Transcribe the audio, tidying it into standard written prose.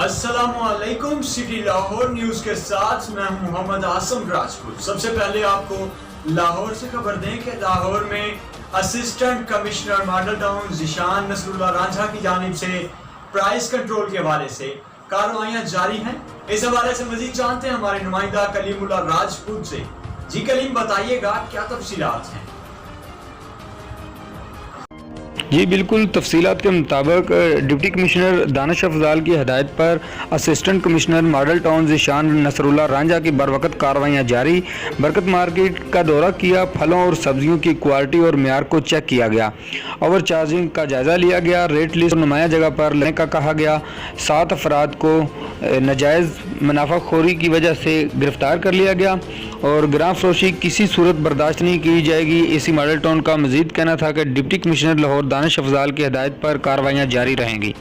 अस्सलामुअलैकुम। City Lahore news के साथ मैं हूं मोहम्मद आसम राजपूत। सबसे पहले आपको लाहौर से खबर दें कि लाहौर में assistant commissioner model town Zeeshan Nasrullah Ranjha की जानिब से प्राइस कंट्रोल के हवाले से कार्रवाइयाँ जारी हैं। इस हवाले से मज़ीद जानते हैं हमारे नुमाइंदा कलीमुल्लाह राजपूत से। जी कलीम, बताइएगा क्या तफसीलात हैं? जी बिल्कुल, तफसीलात के मुताबिक डिप्टी कमिश्नर दानिश अफजाल की हदायत पर assistant commissioner model town Zeeshan Nasrullah Ranjha की बरवक़्त कार्रवाइयाँ जारी। बरकत मार्केट का दौरा किया, फलों और सब्जियों की क्वालिटी और मेयार को चेक किया गया, ओवर चार्जिंग का जायज़ा लिया गया, रेट लिस्ट नुमाया जगह पर लेने का कहा गया। 7 अफराद को नाजायज़ मुनाफाखोरी की वजह से गिरफ़्तार कर लिया गया और गिरां फरोशी किसी सूरत बर्दाश्त नहीं की जाएगी। इसी मॉडल टाउन का मज़ीद कहना था कि डिप्टी कमिश्नर लाहौर दानिश अफजाल की हदायत पर कार्रवाइयाँ जारी रहेंगी।